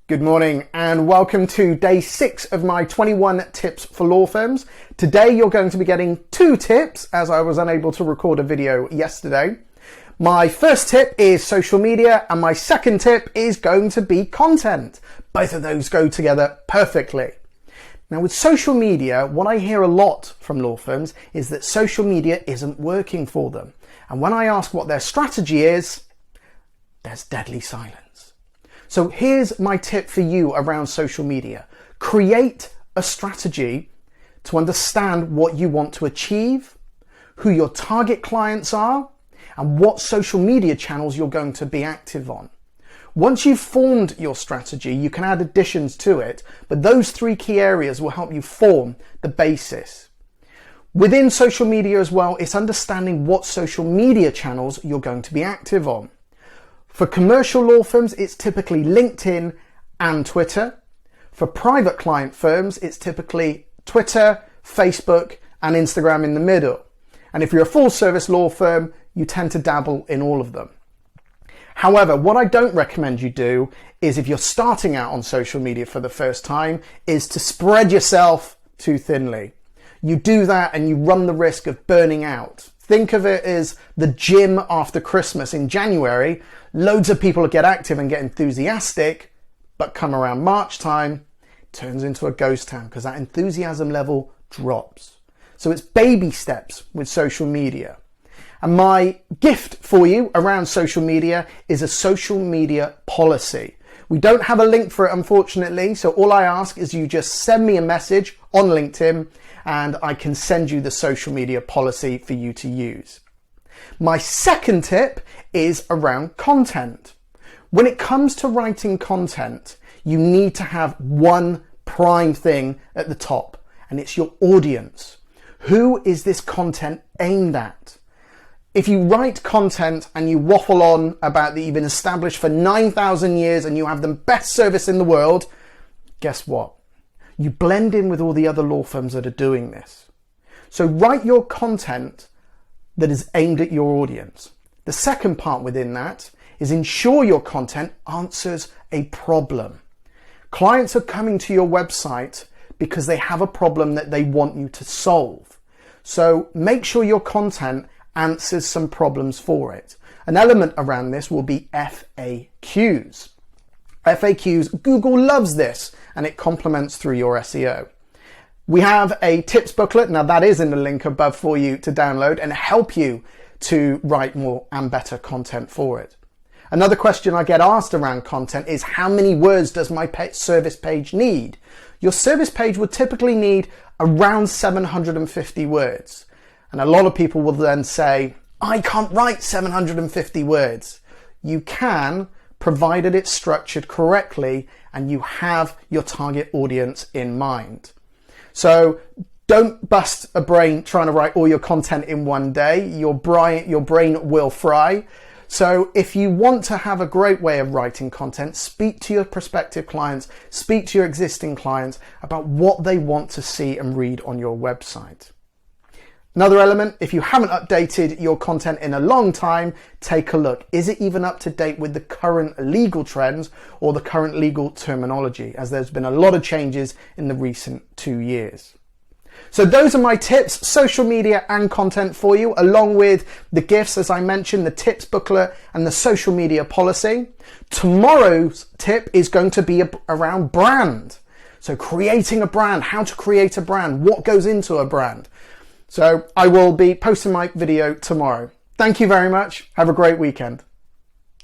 Good morning and welcome to day 6 of my 21 tips for law firms. Today you're going to be getting 2 tips as I was unable to record a video yesterday. My first tip is social media and my second tip is going to be content. Both of those go together perfectly. Now with social media, what I hear a lot from law firms is that social media isn't working for them. And when I ask what their strategy is, there's deadly silence. So here's my tip for you around social media. Create a strategy to understand what you want to achieve, who your target clients are, and what social media channels you're going to be active on. Once you've formed your strategy, you can add additions to it, but those 3 key areas will help you form the basis. Within social media as well, it's understanding what social media channels you're going to be active on. For commercial law firms, it's typically LinkedIn and Twitter. For private client firms, it's typically Twitter, Facebook, and Instagram in the middle. And if you're a full service law firm, you tend to dabble in all of them. However, what I don't recommend you do is, if you're starting out on social media for the first time, is to spread yourself too thinly. You do that and you run the risk of burning out. Think of it as the gym after Christmas in January. Loads of people get active and get enthusiastic, but come around March time, it turns into a ghost town because that enthusiasm level drops. So it's baby steps with social media. And my gift for you around social media is a social media policy. We don't have a link for it, unfortunately, so all I ask is you just send me a message on LinkedIn and I can send you the social media policy for you to use. My second tip is around content. When it comes to writing content, you need to have one prime thing at the top, and it's your audience. Who is this content aimed at? If you write content and you waffle on about that you've been established for 9,000 years and you have the best service in the world, guess what? You blend in with all the other law firms that are doing this. So write your content that is aimed at your audience. The second part within that is ensure your content answers a problem. Clients are coming to your website because they have a problem that they want you to solve. So make sure your content answers some problems for it. An element around this will be FAQs. FAQs, Google loves this and it complements through your SEO. We have a tips booklet, now that is in the link above for you to download and help you to write more and better content for it. Another question I get asked around content is, how many words does my service page need? Your service page would typically need around 750 words. And a lot of people will then say, I can't write 750 words. You can, provided it's structured correctly and you have your target audience in mind. So don't bust a brain trying to write all your content in one day. Your brain will fry. So if you want to have a great way of writing content, speak to your prospective clients, speak to your existing clients about what they want to see and read on your website. Another element, if you haven't updated your content in a long time, take a look. Is it even up to date with the current legal trends or the current legal terminology, as there's been a lot of changes in the recent 2 years. So those are my tips, social media and content for you, along with the gifts, as I mentioned, the tips booklet and the social media policy. Tomorrow's tip is going to be around brand. So creating a brand, how to create a brand, what goes into a brand. So I will be posting my video tomorrow. Thank you very much. Have a great weekend.